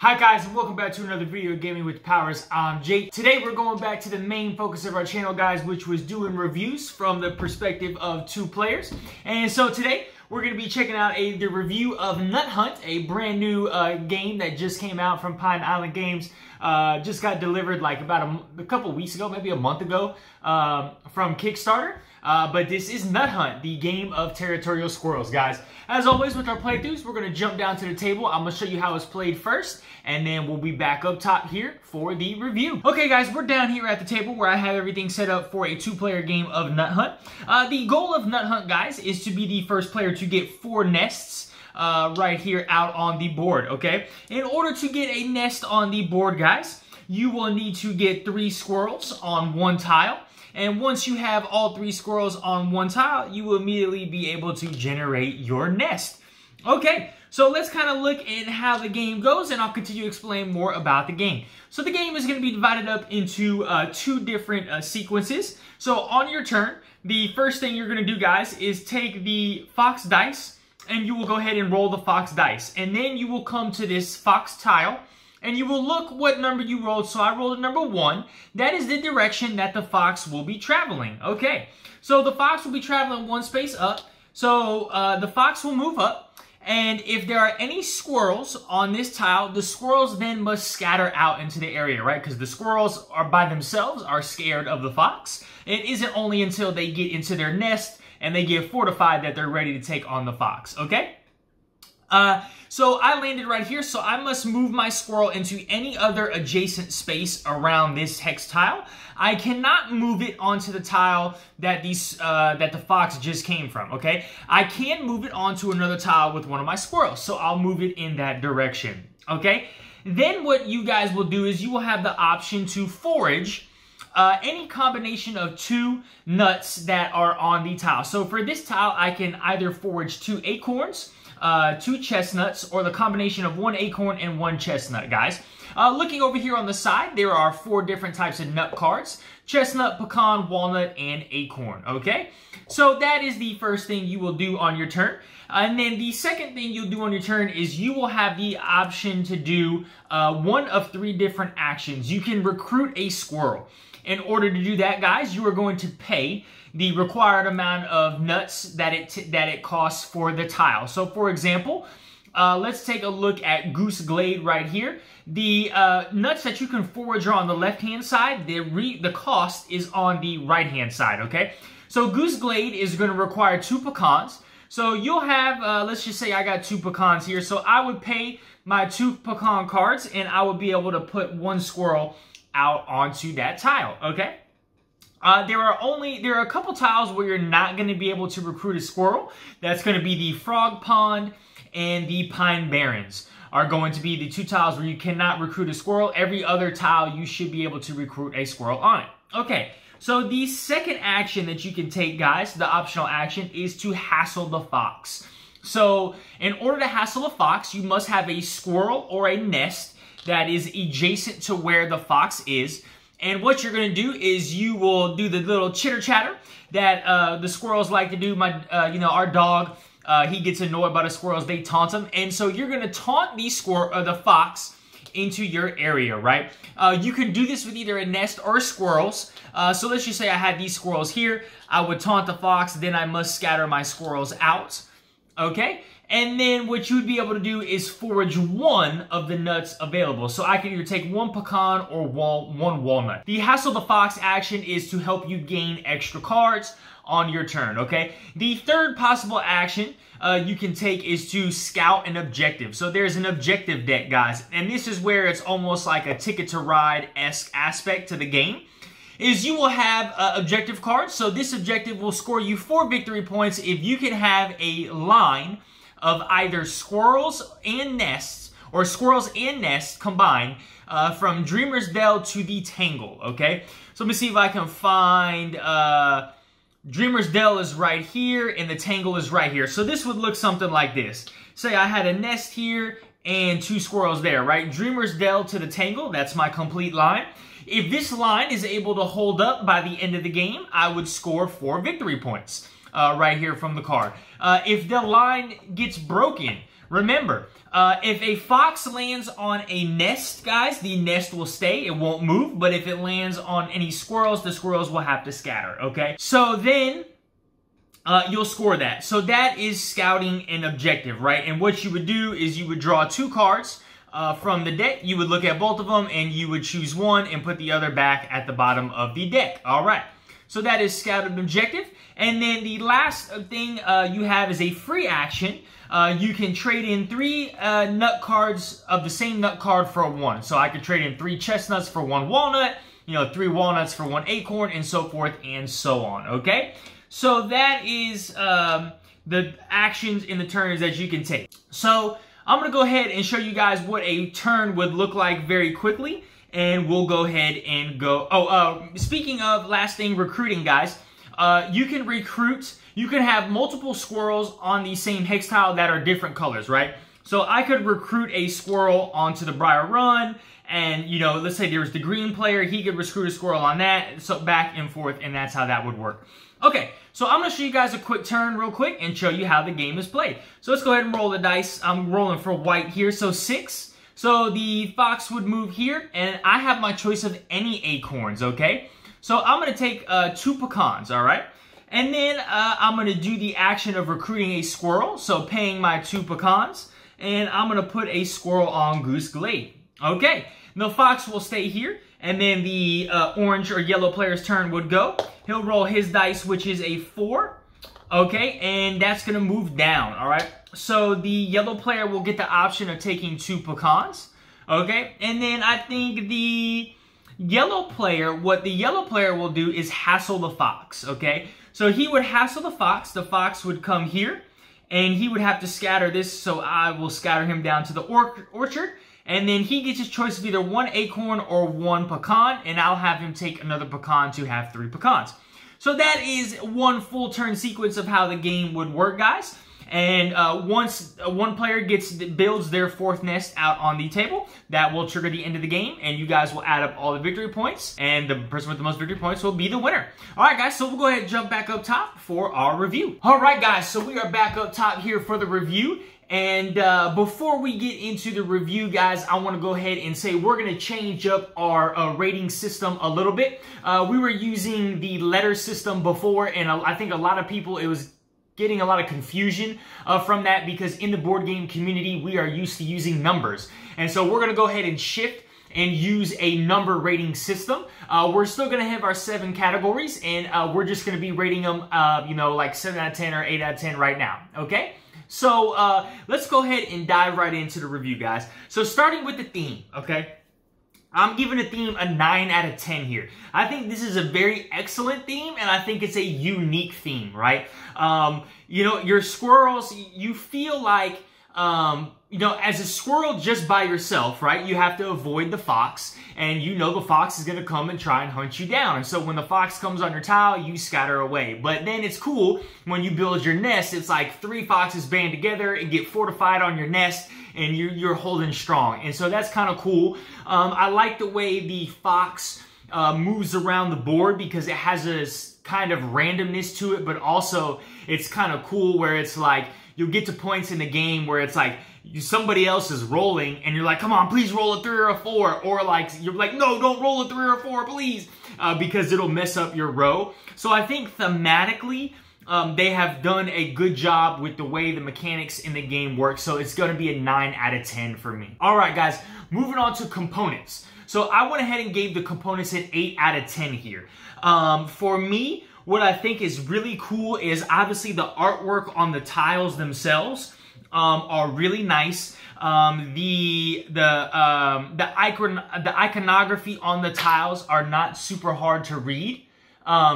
Hi guys, and welcome back to another video of Gaming with Powers. I'm Jake. Today we're going back to the main focus of our channel, guys, which was doing reviews from the perspective of two players. And so today we're going to be checking out the review of Nut Hunt, a brand new game that just came out from Pine Island Games. Just got delivered like about a couple weeks ago, maybe a month ago, from Kickstarter. But this is Nut Hunt, the game of territorial squirrels, guys. As always with our playthroughs, we're going to jump down to the table. I'm going to show you how it's played first, and then we'll be back up top here for the review. Okay, guys, we're down here at the table where I have everything set up for a two-player game of Nut Hunt. The goal of Nut Hunt, guys, is to be the first player to get 4 nests right here out on the board, okay? In order to get a nest on the board, guys, you will need to get 3 squirrels on one tile. And once you have all 3 squirrels on one tile, you will immediately be able to generate your nest. Okay, so let's kind of look at how the game goes, and I'll continue to explain more about the game. So the game is going to be divided up into 2 different sequences. So on your turn, the first thing you're going to do, guys, is take the fox dice, and you will go ahead and roll the fox dice. And then you will come to this fox tile, and you will look what number you rolled. So I rolled a number 1. That is the direction that the fox will be traveling. Okay, so the fox will be traveling 1 space up. So the fox will move up. And if there are any squirrels on this tile, the squirrels then must scatter out into the area, right? Because the squirrels are by themselves are scared of the fox. It isn't only until they get into their nest and they get fortified that they're ready to take on the fox, okay? So I landed right here, so I must move my squirrel into any other adjacent space around this hex tile. I cannot move it onto the tile that that the fox just came from, okay? I can move it onto another tile with one of my squirrels, so I'll move it in that direction, okay? Then what you guys will do is you will have the option to forage any combination of 2 nuts that are on the tile. So for this tile, I can either forage 2 acorns, 2 chestnuts, or the combination of 1 acorn and 1 chestnut, guys. Looking over here on the side, there are 4 different types of nut cards: chestnut, pecan, walnut, and acorn, okay? So that is the first thing you will do on your turn. And then the second thing you'll do on your turn is you will have the option to do 1 of 3 different actions. You can recruit a squirrel. In order to do that, guys, you are going to pay the required amount of nuts that it costs for the tile. So, for example, let's take a look at Goose Glade right here. The nuts that you can forage are on the left-hand side. The cost is on the right-hand side, okay? So Goose Glade is going to require 2 pecans. So you'll have, let's just say I got 2 pecans here. So I would pay my 2 pecan cards, and I would be able to put 1 squirrel out onto that tile, okay? There are a couple tiles where you're not going to be able to recruit a squirrel. That's going to be the Frog Pond and the Pine Barrens are going to be the 2 tiles where you cannot recruit a squirrel. Every other tile, you should be able to recruit a squirrel on it. Okay, so the second action that you can take, guys, the optional action, is to hassle the fox. So in order to hassle a fox, you must have a squirrel or a nest that is adjacent to where the fox is. And what you're going to do is you will do the little chitter chatter that the squirrels like to do. Our dog, he gets annoyed by the squirrels. They taunt him, and so you're going to taunt the fox into your area, right? You can do this with either a nest or squirrels. So let's just say I had these squirrels here. I would taunt the fox, then I must scatter my squirrels out. Okay? And then what you would be able to do is forage 1 of the nuts available. So I can either take 1 pecan or 1 walnut. The hassle the fox action is to help you gain extra cards on your turn, okay? The third possible action you can take is to scout an objective. So there's an objective deck, guys. And this is where it's almost like a Ticket to Ride-esque aspect to the game. Is you will have objective cards. So this objective will score you 4 victory points if you can have a line of either squirrels and nests, or squirrels and nests combined, from Dreamer's Dell to the Tangle, okay? So let me see if I can find, Dreamer's Dell is right here, and the Tangle is right here. So this would look something like this. Say I had a nest here, and 2 squirrels there, right? Dreamer's Dell to the Tangle, that's my complete line. If this line is able to hold up by the end of the game, I would score 4 victory points right here from the card. If the line gets broken remember, if a fox lands on a nest, guys, the nest will stay. It won't move. But if it lands on any squirrels, the squirrels will have to scatter, okay? So then you'll score that. So that is scouting an objective, right? And what you would do is you would draw 2 cards from the deck. You would look at both of them, and you would choose one and put the other back at the bottom of the deck. All right. So that is scout an objective. And then the last thing you have is a free action. You can trade in 3 nut cards of the same nut card for 1. So I could trade in 3 chestnuts for 1 walnut, 3 walnuts for 1 acorn, and so forth and so on, okay? So that is the actions in the turns that you can take. So I'm going to go ahead and show you guys what a turn would look like very quickly. And we'll go ahead and go. Speaking of last thing, recruiting, guys. You can recruit. You can have multiple squirrels on the same hex tile that are different colors, right? So I could recruit a squirrel onto the Briar Run. And, let's say there was the green player. He could recruit a squirrel on that. So back and forth. And that's how that would work. Okay, so I'm going to show you guys a quick turn real quick and show you how the game is played. So let's go ahead and roll the dice. I'm rolling for white here. So 6. So the fox would move here, and I have my choice of any acorns, okay? So I'm going to take 2 pecans, all right? And then I'm going to do the action of recruiting a squirrel, so paying my 2 pecans, and I'm going to put a squirrel on Goose Glade. Okay, the fox will stay here, and then the orange or yellow player's turn would go. He'll roll his dice, which is a 4, okay? And that's going to move down, all right? So the yellow player will get the option of taking 2 pecans, okay? And then I think the yellow player, what the yellow player will do is hassle the fox, okay? So he would hassle the fox would come here, and he would have to scatter this, so I will scatter him down to the orchard, and then he gets his choice of either 1 acorn or 1 pecan, and I'll have him take another pecan to have 3 pecans. So that is one full turn sequence of how the game would work, guys. And once one player builds their 4th nest out on the table, that will trigger the end of the game, and you guys will add up all the victory points, and the person with the most victory points will be the winner. All right, guys, so we'll go ahead and jump back up top for our review. All right, guys, so we are back up top here for the review. And before we get into the review, guys, I want to go ahead and say we're going to change up our rating system a little bit. We were using the letter system before, and I think a lot of people, it was getting a lot of confusion from that, because in the board game community, we are used to using numbers. And so we're going to go ahead and shift and use a number rating system. We're still going to have our 7 categories, and we're just going to be rating them, like 7 out of 10 or 8 out of 10 right now, okay? So let's go ahead and dive right into the review, guys. So starting with the theme, okay? I'm giving the theme a 9 out of 10 here. I think this is a very excellent theme, and I think it's a unique theme, right? Your squirrels, you feel like, as a squirrel just by yourself, right, you have to avoid the fox, and the fox is going to come and try and hunt you down. And so when the fox comes on your tile, you scatter away. But then it's cool when you build your nest, it's like 3 foxes band together and get fortified on your nest, and you're holding strong. And so that's kind of cool. I like the way the fox moves around the board, because it has a kind of randomness to it, but also it's kind of cool where it's like you'll get to points in the game where it's like somebody else is rolling and you're like, come on, please roll a 3 or a 4, or like you're like, no, don't roll a 3 or a 4, please, because it'll mess up your row. So I think thematically, they have done a good job with the way the mechanics in the game work, so it's going to be a 9 out of 10 for me. All right, guys, moving on to components. So I went ahead and gave the components an 8 out of 10 here. For me, what I think is really cool is obviously the artwork on the tiles themselves are really nice. The iconography on the tiles are not super hard to read.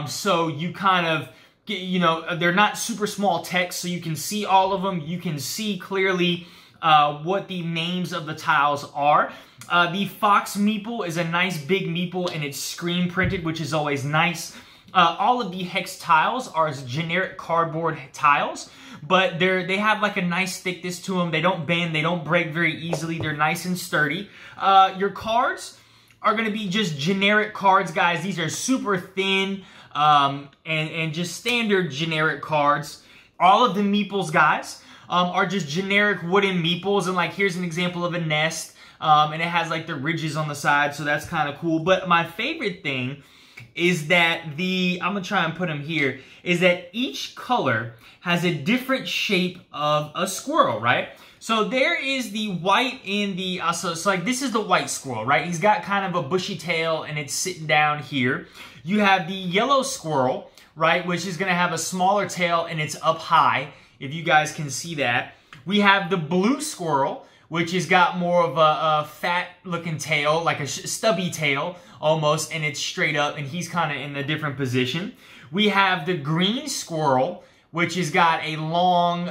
So you kind of, they're not super small text, so you can see all of them. You can see clearly what the names of the tiles are. The fox meeple is a nice big meeple, and it's screen printed, which is always nice. All of the hex tiles are generic cardboard tiles, but they have like a nice thickness to them. They don't bend, they don't break very easily. They're nice and sturdy. Your cards are going to be just generic cards, guys. These are super thin and just standard generic cards. All of the meeples, guys, are just generic wooden meeples. And like, here's an example of a nest. And it has like the ridges on the side, so that's kind of cool. But my favorite thing is that I'm gonna try and put them here, is that each color has a different shape of a squirrel, right? So there is the white in the, so like this is the white squirrel, right? He's got kind of a bushy tail and it's sitting down here. You have the yellow squirrel, right? Which is gonna have a smaller tail and it's up high, if you guys can see that. We have the blue squirrel, which has got more of a fat looking tail, like a stubby tail almost, and it's straight up, and he's kind of in a different position. We have the green squirrel, which has got a long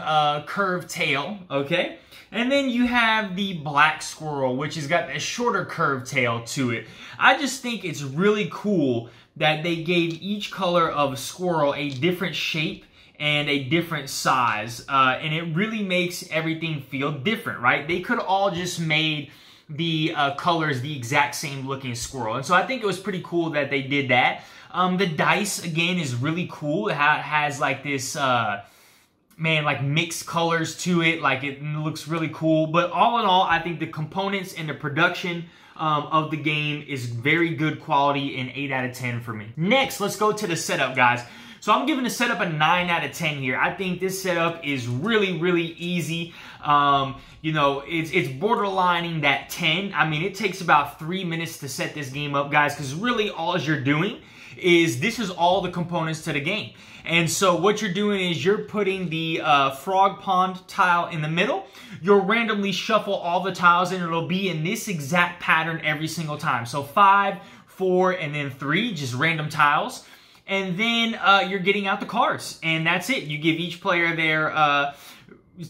curved tail, okay? And then you have the black squirrel, which has got a shorter curved tail to it. I just think it's really cool that they gave each color of squirrel a different shape and a different size, and it really makes everything feel different, right? They could all just made the colors the exact same looking squirrel, and so I think it was pretty cool that they did that. The dice, again, is really cool. It has like this, like mixed colors to it, like it looks really cool. But all in all, I think the components and the production of the game is very good quality, and 8 out of 10 for me. Next, let's go to the setup, guys. So I'm giving the setup a 9 out of 10 here. I think this setup is really, really easy. You know, it's borderlining that 10. I mean, it takes about 3 minutes to set this game up, guys, because really all you're doing is this is all the components to the game. And so what you're doing is you're putting the frog pond tile in the middle. You'll randomly shuffle all the tiles and it'll be in this exact pattern every single time. So 5, 4, and then 3, just random tiles. And then you're getting out the cards, and that's it. You give each player their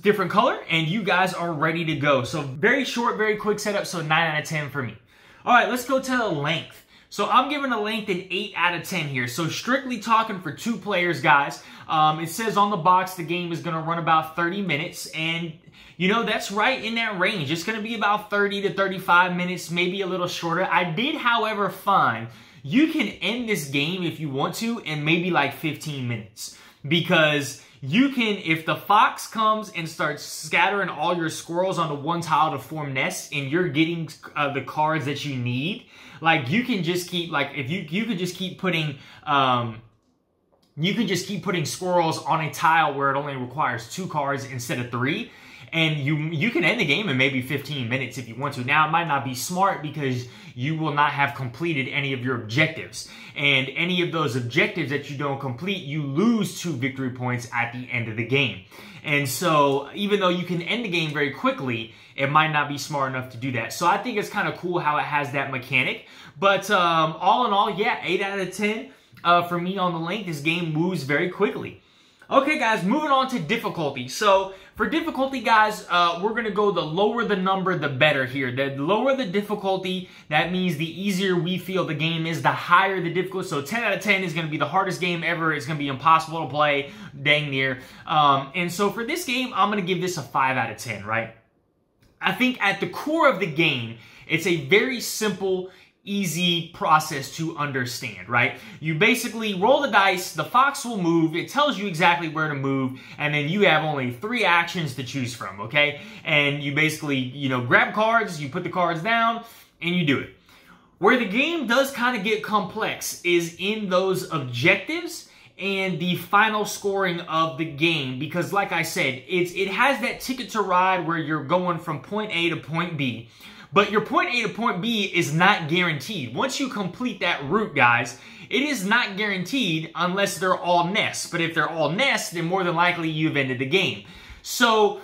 different color, and you guys are ready to go. So very short, very quick setup, so 9 out of 10 for me. All right, let's go to the length. So I'm giving the length an 8 out of 10 here. So strictly talking for 2 players, guys. It says on the box the game is going to run about 30 minutes, and you know, that's right in that range. It's going to be about 30 to 35 minutes, maybe a little shorter. I did, however, find you can end this game if you want to in maybe like 15 minutes. Because you can, if the fox comes and starts scattering all your squirrels onto one tile to form nests and you're getting the cards that you need, like you can just keep, like if you could just keep putting, you can just keep putting squirrels on a tile where it only requires 2 cards instead of 3. And you can end the game in maybe 15 minutes if you want to. Now, it might not be smart because you will not have completed any of your objectives. And any of those objectives that you don't complete, you lose 2 victory points at the end of the game. And so, even though you can end the game very quickly, it might not be smart enough to do that. So I think it's kind of cool how it has that mechanic. But all in all, yeah, 8 out of 10 for me on the length. This game moves very quickly. Okay, guys, moving on to difficulty. So, for difficulty, guys, we're going to go the lower the number, the better here. The lower the difficulty, that means the easier we feel the game is, the higher the difficulty. So, 10 out of 10 is going to be the hardest game ever. It's going to be impossible to play, dang near. And so, for this game, I'm going to give this a 5 out of 10, right? I think at the core of the game, it's a very simple, easy process to understand, right? You basically roll the dice, the fox will move, it tells you exactly where to move, and then you have only 3 actions to choose from, okay? And you basically, you know, grab cards, you put the cards down, and you do it. Where the game does kind of get complex is in those objectives and the final scoring of the game, because like I said, it has that ticket to ride where you're going from point A to point B. But your point A to point B is not guaranteed. Once you complete that route, guys, it is not guaranteed unless they're all nests. But if they're all nests, then more than likely you've ended the game. So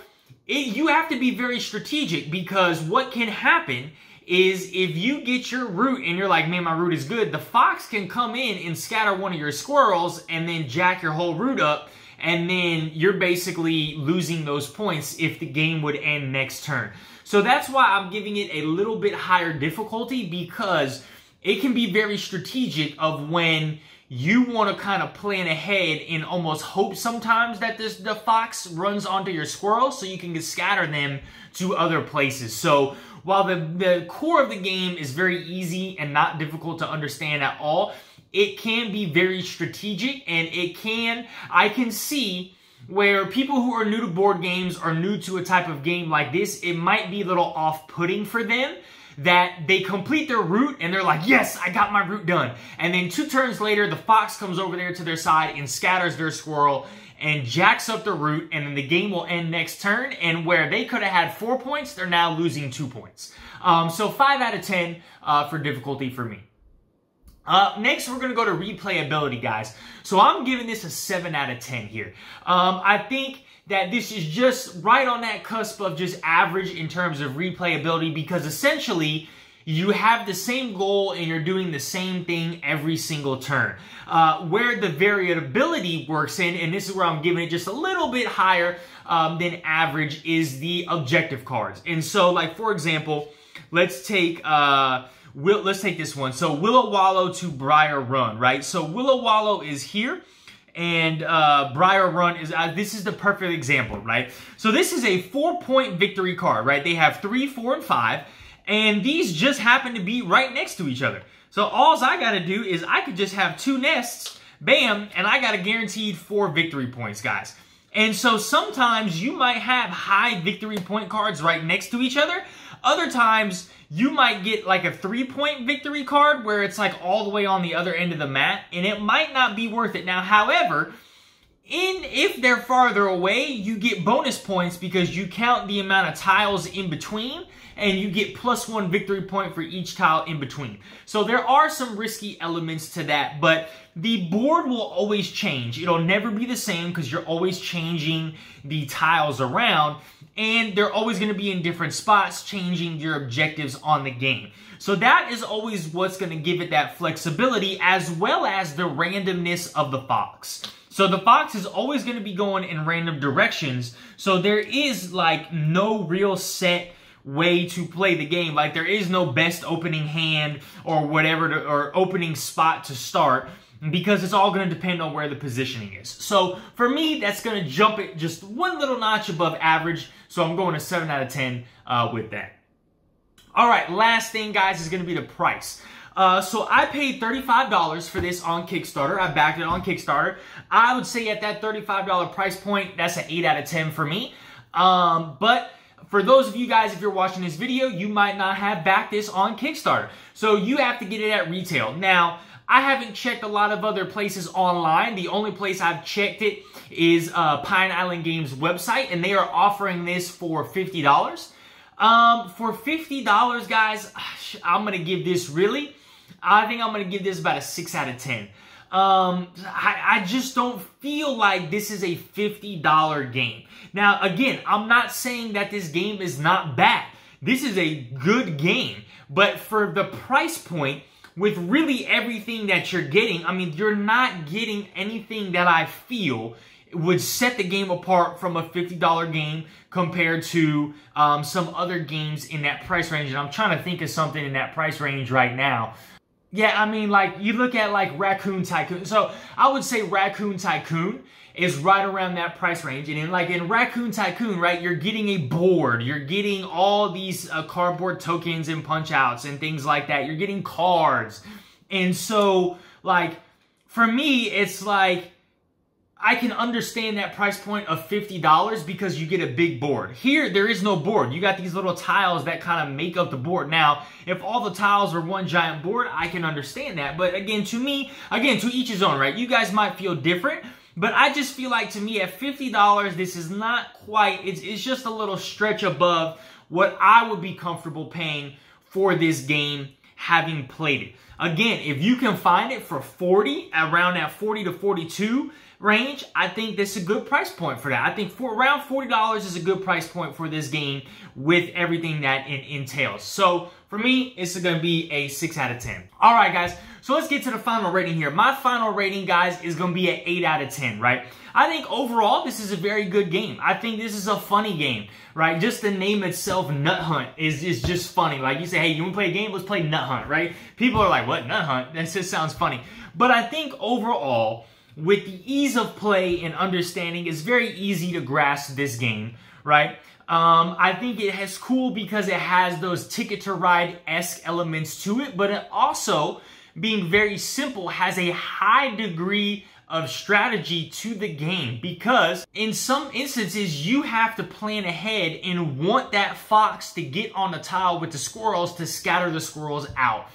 you have to be very strategic, because what can happen is if you get your route and you're like, man, my route is good, the fox can come in and scatter one of your squirrels and then jack your whole route up. And then you're basically losing those points if the game would end next turn. So that's why I'm giving it a little bit higher difficulty, because it can be very strategic of when you want to kind of plan ahead and almost hope sometimes that the fox runs onto your squirrel so you can scatter them to other places. So while the core of the game is very easy and not difficult to understand at all, it can be very strategic, and I can see where people who are new to board games or new to a type of game like this, it might be a little off-putting for them that they complete their route and they're like, yes, I got my route done. And then 2 turns later, the fox comes over there to their side and scatters their squirrel and jacks up the route, and then the game will end next turn, and where they could have had 4 points, they're now losing 2 points. So 5 out of 10 for difficulty for me. Next, we're going to go to replayability, guys. So I'm giving this a 7 out of 10 here. I think that this is just right on that cusp of just average in terms of replayability, because essentially you have the same goal and you're doing the same thing every single turn. Where the variability works in, and this is where I'm giving it just a little bit higher than average, is the objective cards. And so, like, for example, let's take this one. So Willow Wallow to Briar Run, right? So Willow Wallow is here, and Briar Run is, this is the perfect example, right? So this is a 4-point victory card, right? They have 3, 4, and 5, and these just happen to be right next to each other. So all I got to do is I could just have 2 nests, bam, and I got a guaranteed 4 victory points, guys. And so sometimes you might have high victory point cards right next to each other. Other times you might get like a 3-point victory card where it's like all the way on the other end of the mat, and it might not be worth it. Now, however, if they're farther away, you get bonus points because you count the amount of tiles in between, and you get +1 victory point for each tile in between. So there are some risky elements to that, but the board will always change. It'll never be the same because you're always changing the tiles around, and they're always going to be in different spots, changing your objectives on the game. So that is always what's going to give it that flexibility, as well as the randomness of the fox. So the fox is always going to be going in random directions, so there is like no real set way to play the game. Like, there is no best opening hand or whatever or opening spot to start, because it's all going to depend on where the positioning is. So for me, that's going to jump it just one little notch above average. So I'm going to 7 out of 10 with that. All right, last thing, guys, is going to be the price. So I paid $35 for this on Kickstarter. I backed it on Kickstarter. I would say at that $35 price point, that's an 8 out of 10 for me. But for those of you guys, if you're watching this video, you might not have backed this on Kickstarter. So you have to get it at retail. Now, I haven't checked a lot of other places online. The only place I've checked it is Pine Island Games website, and they are offering this for $50. For $50, guys, I'm going to give this I think I'm going to give this about a 6 out of 10. I just don't feel like this is a $50 game. Now, again, I'm not saying that this game is not bad. This is a good game. But for the price point, with really everything that you're getting, I mean, you're not getting anything that I feel would set the game apart from a $50 game compared to some other games in that price range. And I'm trying to think of something in that price range right now. Yeah, I mean, like, you look at, like, Raccoon Tycoon. So I would say Raccoon Tycoon is right around that price range. And in Raccoon Tycoon, right, you're getting a board. You're getting all these cardboard tokens and punch-outs and things like that. You're getting cards. And so, like, for me, it's like, I can understand that price point of $50 because you get a big board. Here, there is no board. You got these little tiles that kind of make up the board. Now, if all the tiles are one giant board, I can understand that. But again, to me, to each his own, right? You guys might feel different, but I just feel like, to me, at $50, this is not quite, it's just a little stretch above what I would be comfortable paying for this game, having played it. Again, if you can find it for $40, around that $40 to $42 range, I think this is a good price point for that. I think for around $40 is a good price point for this game with everything that it entails. So for me, it's going to be a 6 out of 10. All right, guys. So let's get to the final rating here. My final rating, guys, is going to be an 8 out of 10, right? I think overall, this is a very good game. I think this is a funny game, right? Just the name itself, Nut Hunt, is just funny. Like, you say, hey, you want to play a game? Let's play Nut Hunt, right? People are like, what, Nut Hunt? That just sounds funny. But I think overall, with the ease of play and understanding, it's very easy to grasp this game, right? I think it is cool because it has those Ticket to Ride-esque elements to it, but it also, being very simple, has a high degree of strategy to the game, because in some instances you have to plan ahead and want that fox to get on the tile with the squirrels to scatter the squirrels out.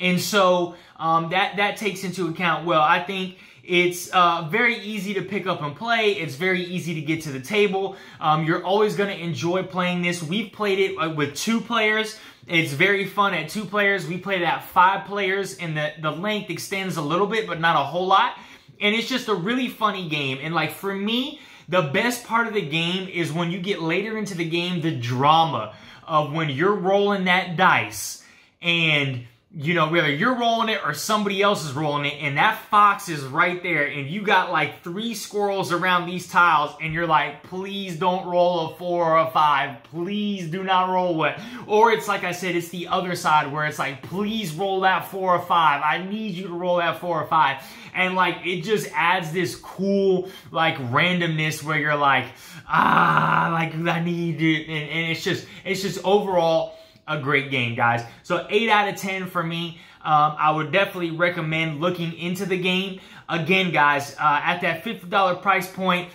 And so that takes into account, well, I think it's very easy to pick up and play. It's very easy to get to the table. You're always going to enjoy playing this. We've played it with 2 players. It's very fun at 2 players. We played it at 5 players, and the length extends a little bit, but not a whole lot. And it's just a really funny game. And like for me, the best part of the game is when you get later into the game, the drama of when you're rolling that dice and, you know, whether you're rolling it or somebody else is rolling it, and that fox is right there, and you got like 3 squirrels around these tiles, and you're like, please don't roll a 4 or a 5. Please do not roll one. Or it's like I said, it's the other side where it's like, please roll that 4 or 5. I need you to roll that 4 or 5. And like, it just adds this cool, like, randomness where you're like, like, I need it. And it's just overall a great game, guys. So 8 out of 10 for me. I would definitely recommend looking into the game. Again, guys, at that $50 price point,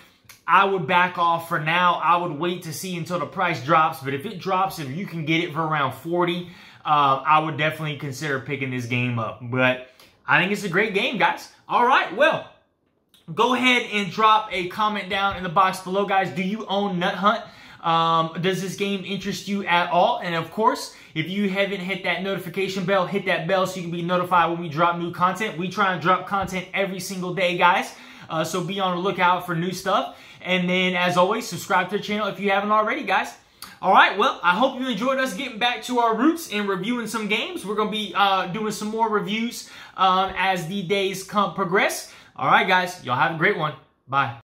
I would back off for now. I would wait to see until the price drops. But if it drops, if you can get it for around 40, I would definitely consider picking this game up. But I think it's a great game, guys. All right, well, go ahead and drop a comment down in the box below, guys. Do you own Nut Hunt? Does this game interest you at all? And of course, if you haven't hit that notification bell, hit that bell so you can be notified when we drop new content. We try and drop content every single day, guys. So be on the lookout for new stuff. And then, as always, subscribe to the channel if you haven't already, guys. All right, well, I hope you enjoyed us getting back to our roots and reviewing some games. We're going to be doing some more reviews as the days progress. All right, guys, y'all have a great one. Bye.